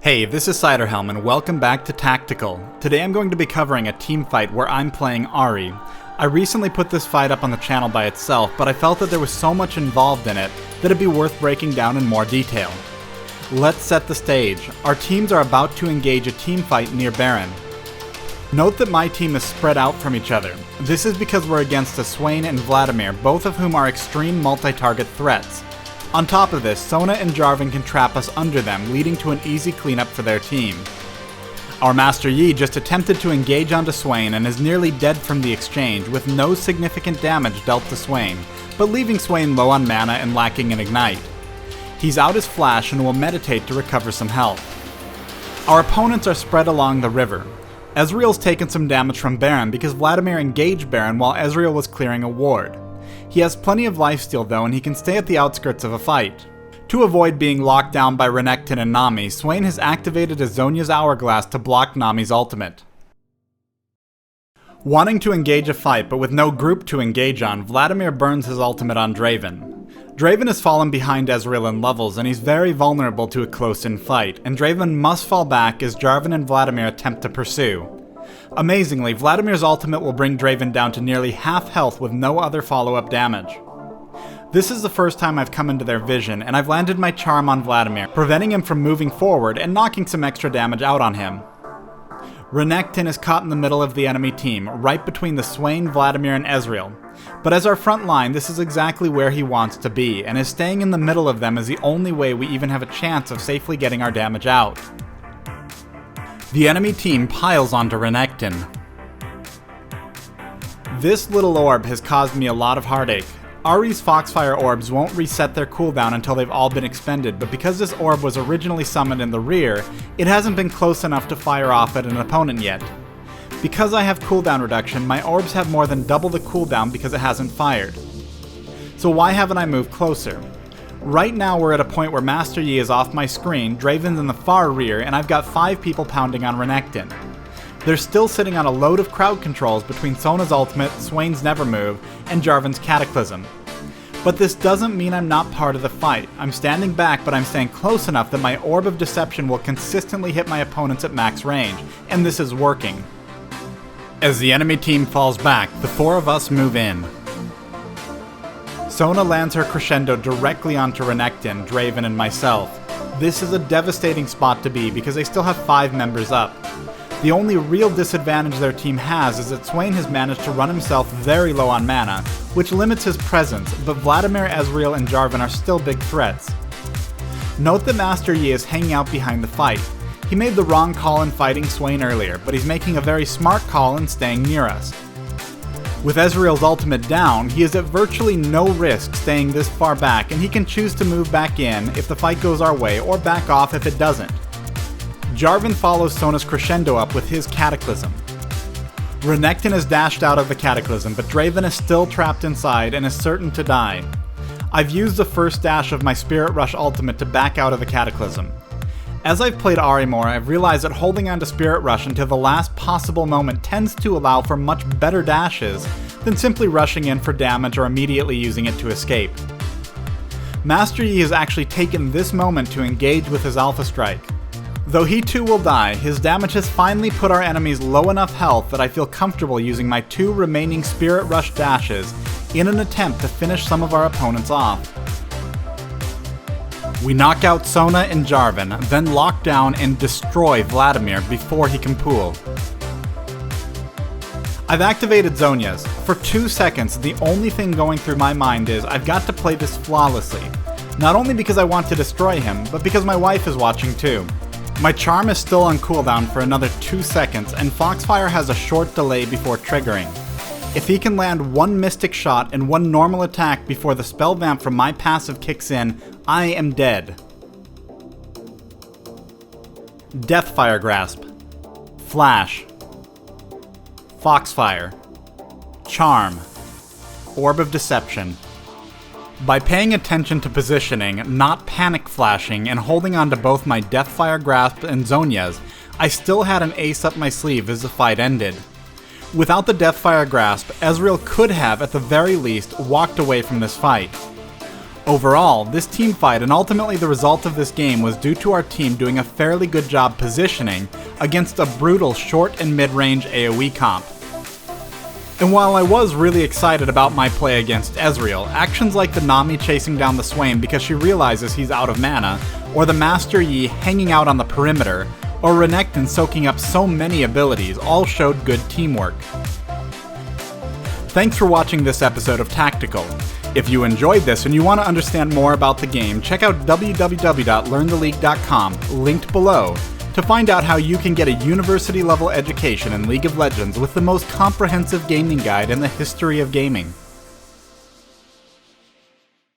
Hey, this is Ciderhelm and welcome back to Tactical. Today I'm going to be covering a team fight where I'm playing Ahri. I recently put this fight up on the channel by itself, but I felt that there was so much involved in it that it'd be worth breaking down in more detail. Let's set the stage. Our teams are about to engage a team fight near Baron. Note that my team is spread out from each other. This is because we're against a Swain and Vladimir, both of whom are extreme multi-target threats. On top of this, Zhonya and Jarvan can trap us under them, leading to an easy cleanup for their team. Our Master Yi just attempted to engage onto Swain and is nearly dead from the exchange, with no significant damage dealt to Swain, but leaving Swain low on mana and lacking an ignite. He's out his flash and will meditate to recover some health. Our opponents are spread along the river. Ezreal's taken some damage from Baron because Vladimir engaged Baron while Ezreal was clearing a ward. He has plenty of lifesteal though, and he can stay at the outskirts of a fight. To avoid being locked down by Renekton and Nami, Swain has activated his Zhonya's Hourglass to block Nami's ultimate. Wanting to engage a fight but with no group to engage on, Vladimir burns his ultimate on Draven. Draven has fallen behind Ezreal in levels and he's very vulnerable to a close-in fight, and Draven must fall back as Jarvan and Vladimir attempt to pursue. Amazingly, Vladimir's ultimate will bring Draven down to nearly half health with no other follow-up damage. This is the first time I've come into their vision, and I've landed my charm on Vladimir, preventing him from moving forward and knocking some extra damage out on him. Renekton is caught in the middle of the enemy team, right between the Swain, Vladimir, and Ezreal. But as our front line, this is exactly where he wants to be, and is staying in the middle of them is the only way we even have a chance of safely getting our damage out. The enemy team piles onto Renekton. This little orb has caused me a lot of heartache. Ahri's Foxfire orbs won't reset their cooldown until they've all been expended, but because this orb was originally summoned in the rear, it hasn't been close enough to fire off at an opponent yet. Because I have cooldown reduction, my orbs have more than double the cooldown because it hasn't fired. So why haven't I moved closer? Right now we're at a point where Master Yi is off my screen, Draven's in the far rear, and I've got 5 people pounding on Renekton. They're still sitting on a load of crowd controls between Zonya's ultimate, Swain's Nevermove, and Jarvan's Cataclysm. But this doesn't mean I'm not part of the fight. I'm standing back, but I'm staying close enough that my Orb of Deception will consistently hit my opponents at max range, and this is working. As the enemy team falls back, the 4 of us move in. Zhonya lands her crescendo directly onto Renekton, Draven, and myself. This is a devastating spot to be because they still have 5 members up. The only real disadvantage their team has is that Swain has managed to run himself very low on mana, which limits his presence, but Vladimir, Ezreal, and Jarvan are still big threats. Note that Master Yi is hanging out behind the fight. He made the wrong call in fighting Swain earlier, but he's making a very smart call in staying near us. With Ezreal's ultimate down, he is at virtually no risk staying this far back, and he can choose to move back in if the fight goes our way, or back off if it doesn't. Jarvan follows Zonya's crescendo up with his Cataclysm. Renekton has dashed out of the Cataclysm, but Draven is still trapped inside and is certain to die. I've used the first dash of my Spirit Rush ultimate to back out of the Cataclysm. As I've played Ahri more, I've realized that holding on to Spirit Rush until the last possible moment tends to allow for much better dashes than simply rushing in for damage or immediately using it to escape. Master Yi has actually taken this moment to engage with his Alpha Strike. Though he too will die, his damage has finally put our enemies low enough health that I feel comfortable using my 2 remaining Spirit Rush dashes in an attempt to finish some of our opponents off. We knock out Zhonya and Jarvan, then lock down and destroy Vladimir before he can pool. I've activated Zhonya's. For 2 seconds, the only thing going through my mind is I've got to play this flawlessly. Not only because I want to destroy him, but because my wife is watching too. My charm is still on cooldown for another 2 seconds, and Foxfire has a short delay before triggering. If he can land 1 mystic shot and 1 normal attack before the spell vamp from my passive kicks in, I am dead. Deathfire Grasp, Flash, Foxfire, Charm, Orb of Deception. By paying attention to positioning, not panic flashing, and holding on to both my Deathfire Grasp and Zhonya's, I still had an ace up my sleeve as the fight ended. Without the Deathfire Grasp, Ezreal could have, at the very least, walked away from this fight. Overall, this team fight and ultimately the result of this game was due to our team doing a fairly good job positioning against a brutal short and mid-range AoE comp. And while I was really excited about my play against Ezreal, actions like the Nami chasing down the Swain because she realizes he's out of mana, or the Master Yi hanging out on the perimeter, or Renekton soaking up so many abilities all showed good teamwork. Thanks for watching this episode of Tactical. If you enjoyed this and you want to understand more about the game, check out www.learntheleague.com, linked below, to find out how you can get a university-level education in League of Legends with the most comprehensive gaming guide in the history of gaming.